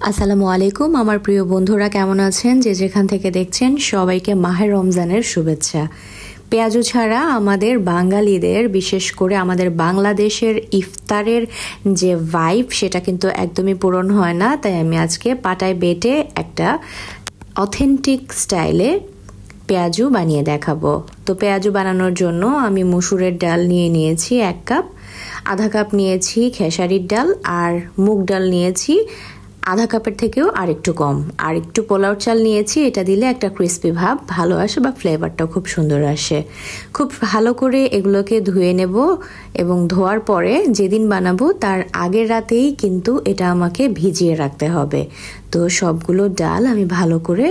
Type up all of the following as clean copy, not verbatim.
আসসালামু আলাইকুম আমার প্রিয় বন্ধুরা, কেমন আছেন? যে যেখান থেকে দেখছেন সবাইকে মাহে রমজানের শুভেচ্ছা। পেঁয়াজু ছাড়া আমাদের বাঙালিদের, বিশেষ করে আমাদের বাংলাদেশের ইফতারের যে ভাইব সেটা কিন্তু একদমই পূরণ হয় না। তাই আমি আজকে পাটায় বেটে একটা অথেন্টিক স্টাইলে পেঁয়াজু বানিয়ে দেখাবো। তো পেঁয়াজু বানানোর জন্য আমি মসুরের ডাল নিয়েছি 1 কাপ, আধা কাপ নিয়েছি খেসারির ডাল, আর মুগ ডাল নিয়েছি আধা কাপের থেকেও আর একটু কম, আর একটু পোলাও চাল নিয়েছি। এটা দিলে একটা ক্রিস্পি ভাব ভালো আসে বা ফ্লেভারটাও খুব সুন্দর আসে। খুব ভালো করে এগুলোকে ধুয়ে নেব এবং ধোয়ার পরে যেদিন বানাবো তার আগের রাতেই কিন্তু এটা আমাকে ভিজিয়ে রাখতে হবে। তো সবগুলো ডাল আমি ভালো করে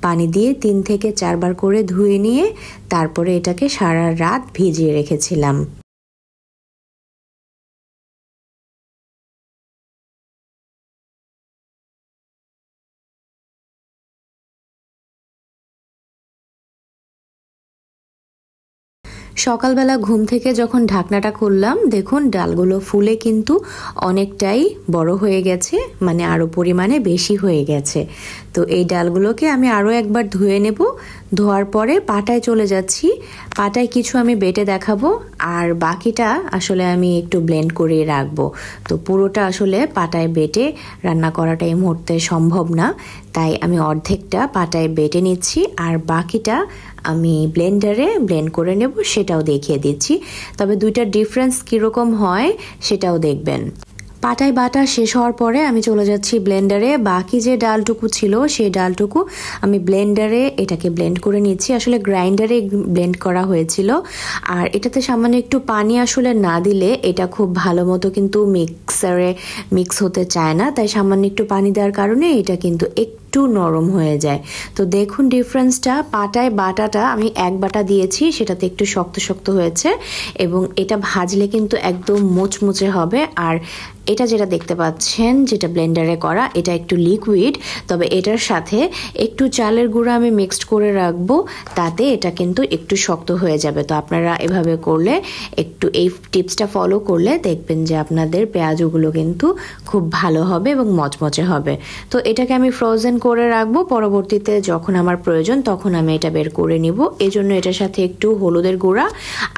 পানি দিয়ে 3 থেকে 4 বার করে ধুয়ে নিয়ে তারপরে এটাকে সারা রাত ভিজিয়ে রেখেছিলাম। সকালবেলা ঘুম থেকে যখন ঢাকনাটা খুললাম, দেখুন ডালগুলো ফুলে কিন্তু অনেকটাই বড় হয়ে গেছে, মানে আরও পরিমাণে বেশি হয়ে গেছে। তো এই ডালগুলোকে আমি আরও একবার ধুয়ে নেব। ধোয়ার পরে পাটায় চলে যাচ্ছি। পাটায় কিছু আমি বেটে দেখাবো, আর বাকিটা আসলে আমি একটু ব্লেন্ড করে রাখবো। তো পুরোটা আসলে পাটায় বেটে রান্না করাটা এই মুহূর্তে সম্ভব না, তাই আমি অর্ধেকটা পাটায় বেটে নিচ্ছি, আর বাকিটা আমি ব্লেন্ডারে ব্লেন্ড করে নেব, সেটাও দেখিয়ে দিচ্ছি। তবে দুইটার ডিফারেন্স কীরকম হয় সেটাও দেখবেন। পাটায় বাটা শেষ হওয়ার পরে আমি চলে যাচ্ছি ব্লেন্ডারে। বাকি যে ডালটুকু ছিল সেই ডালটুকু আমি ব্লেন্ডারে এটাকে ব্লেন্ড করে নিচ্ছি। আসলে গ্রাইন্ডারে ব্লেন্ড করা হয়েছিল, আর এটাতে সামান্য একটু পানি আসলে না দিলে এটা খুব ভালো মতো কিন্তু মিক্সারে মিক্স হতে চায় না, তাই সামান্য একটু পানি দেওয়ার কারণে এটা কিন্তু একটু নরম হয়ে যায়। তো দেখুন ডিফারেন্সটা, পাটায় বাটাটা আমি 1 বাটা দিয়েছি, সেটাতে একটু শক্ত শক্ত হয়েছে এবং এটা ভাজলে কিন্তু একদম মুচমুচে হবে। আর এটা যেটা দেখতে পাচ্ছেন, যেটা ব্লেন্ডারে করা, এটা একটু লিকুইড, তবে এটার সাথে একটু চালের গুঁড়া আমি মিক্সড করে রাখবো, তাতে এটা কিন্তু একটু শক্ত হয়ে যাবে। তো আপনারা এভাবে করলে, একটু এই টিপসটা ফলো করলে দেখবেন যে আপনাদের পেঁয়াজগুলো কিন্তু খুব ভালো হবে এবং মচমচে হবে। তো এটাকে আমি ফ্রোজেন করে রাখবো, পরবর্তীতে যখন আমার প্রয়োজন তখন আমি এটা বের করে নিব। এজন্য এটার সাথে একটু হলুদের গুঁড়া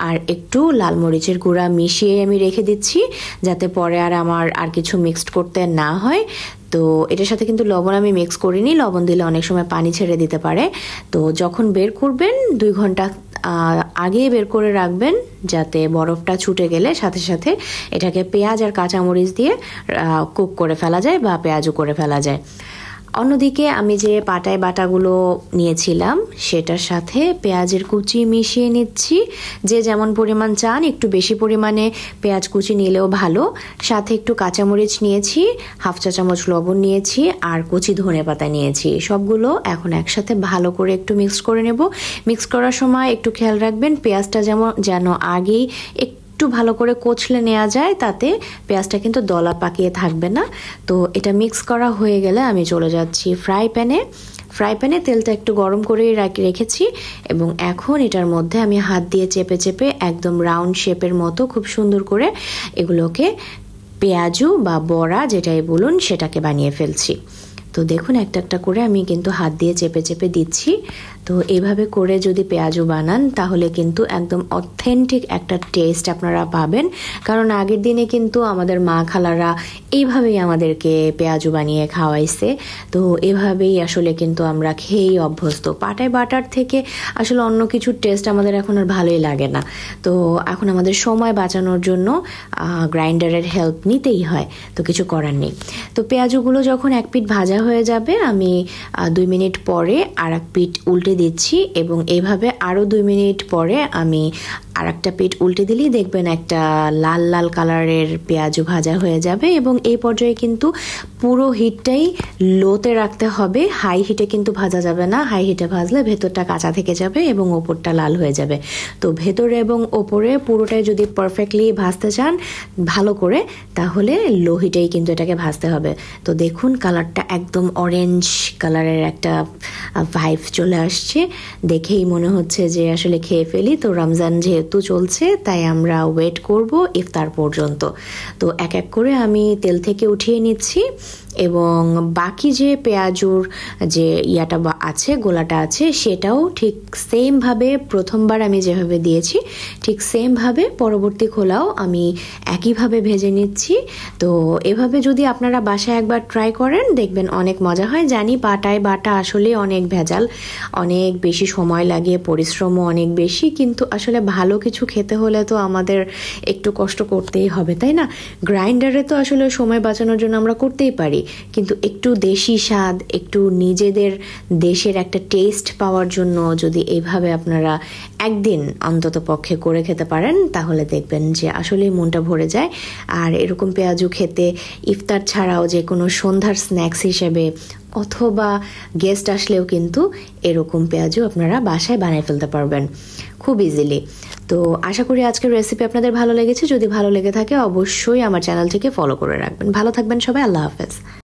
আর একটু লাল মরিচের গুঁড়া মিশিয়ে আমি রেখে দিচ্ছি, যাতে পরে আর আমার আর কিছু মিক্সড করতে না হয়। তো এটার সাথে কিন্তু লবণ আমি মিক্স করিনি, লবণ দিলে অনেক সময় পানি ছেড়ে দিতে পারে। তো যখন বের করবেন 2 ঘন্টা আগে বের করে রাখবেন, যাতে বরফটা ছুটে গেলে সাথে সাথে এটাকে পেঁয়াজ আর কাঁচামরিচ দিয়ে কুক করে ফেলা যায় বা পেঁয়াজও করে ফেলা যায়। অন্যদিকে আমি যে পাটায় বাটাগুলো নিয়েছিলাম সেটার সাথে পেঁয়াজের কুচি মিশিয়ে নিচ্ছি। যে যেমন পরিমাণ চান, একটু বেশি পরিমাণে পেঁয়াজ কুচি নিলেও ভালো। সাথে একটু কাঁচামরিচ নিয়েছি, 1/2 চা চামচ লবণ নিয়েছি, আর কুচি ধনেপাতা নিয়েছি। সবগুলো এখন একসাথে ভালো করে একটু মিক্স করে নেব। মিক্স করার সময় একটু খেয়াল রাখবেন পেঁয়াজটা যেন আগেই একটু ভালো করে কচলে নেওয়া যায়, তাতে পেঁয়াজটা কিন্তু দলা পাকিয়ে থাকবে না। তো এটা মিক্স করা হয়ে গেলে আমি চলে যাচ্ছি ফ্রাই প্যানে তেলটা একটু গরম করে রেখেছি এবং এখন এটার মধ্যে আমি হাত দিয়ে চেপে চেপে একদম রাউন্ড শেপের মতো খুব সুন্দর করে এগুলোকে পেঁয়াজু বা বড়া যেটাই বলুন সেটাকে বানিয়ে ফেলছি। তো দেখুন একটা একটা করে আমি কিন্তু হাত দিয়ে চেপে চেপে দিচ্ছি। তো এইভাবে করে যদি পেঁয়াজু বানান তাহলে কিন্তু একদম অথেন্টিক একটা টেস্ট আপনারা পাবেন, কারণ আগের দিনে কিন্তু আমাদের মা খালারা এইভাবেই আমাদেরকে পেঁয়াজু বানিয়ে খাওয়াইছে। তো এভাবেই আসলে কিন্তু আমরা খেয়েই অভ্যস্ত। পাটায় বাটার থেকে আসলে অন্য কিছুর টেস্ট আমাদের এখন আর ভালোই লাগে না। তো এখন আমাদের সময় বাঁচানোর জন্য গ্রাইন্ডারের হেল্প নিতেই হয়, তো কিছু করার নেই। তো পেঁয়াজুগুলো যখন এক পিঠ ভাজা হয়ে যাবে, আমি 2 মিনিট পরে আর এক পিঠ উল্টে দিচ্ছি এবং এইভাবে আরও 2 মিনিট পরে আমি আর একটা পিঠ উল্টে দিলেই দেখবেন একটা লাল লাল কালারের পেঁয়াজু ভাজা হয়ে যাবে। এবং এই পর্যায়ে কিন্তু পুরো হিটটাই লোতে রাখতে হবে, হাই হিটে কিন্তু ভাজা যাবে না। হাই হিটে ভাজলে ভেতরটা কাঁচা থেকে যাবে এবং ওপরটা লাল হয়ে যাবে। তো ভেতরে এবং ওপরে পুরোটাই যদি পারফেক্টলি ভাজতে চান ভালো করে, তাহলে লো হিটেই কিন্তু এটাকে ভাজতে হবে। তো দেখুন কালারটা একদম অরেঞ্জ কালারের একটা ভাইব চলে আসছে, দেখেই মনে হচ্ছে যে আসলে খেয়ে ফেলি। তো রমজান যেহেতু চলছে তাই আমরা ওয়েট করব ইফতার পর্যন্ত। তো এক এক করে আমি তেল থেকে উঠিয়ে নিচ্ছি এবং বাকি যে পেঁয়াজুর যে ইয়াটা আছে, গোলাটা আছে, সেটাও ঠিক সেমভাবে প্রথমবার আমি যেভাবে দিয়েছি ঠিক সেমভাবে পরবর্তী খোলাও আমি একইভাবে ভেজে নিচ্ছি। তো এভাবে যদি আপনারা বাসায় একবার ট্রাই করেন দেখবেন অনেক মজা হয়। জানি পাটায় বাটা আসলে অনেক ভেজাল, অনেক বেশি সময় লাগে, পরিশ্রমও অনেক বেশি, কিন্তু আসলে ভালো কিছু খেতে হলে তো আমাদের একটু কষ্ট করতেই হবে, তাই না? গ্রাইন্ডারে তো আসলে সময় বাঁচানোর জন্য আমরা করতেই পারি, কিন্তু একটু দেশি স্বাদ, একটু নিজেদের দেশের একটা টেস্ট পাওয়ার জন্য যদি এইভাবে আপনারা একদিন অন্তত পক্ষে করে খেতে পারেন তাহলে দেখবেন যে আসলেই মনটা ভরে যায়। আর এরকম পেঁয়াজু খেতে ইফতার ছাড়াও যে কোনো সন্ধ্যার স্ন্যাক্স হিসেবে অথবা গেস্ট আসলেও কিন্তু এরকম পেঁয়াজু আপনারা বাসায় বানিয়ে ফেলতে পারবেন খুব ইজিলি। তো আশা করি আজকের রেসিপি আপনাদের ভালো লেগেছে। যদি ভালো লেগে থাকে অবশ্যই আমার চ্যানেলটিকে ফলো করে রাখবেন। ভালো থাকবেন সবাই, আল্লাহ হাফেজ।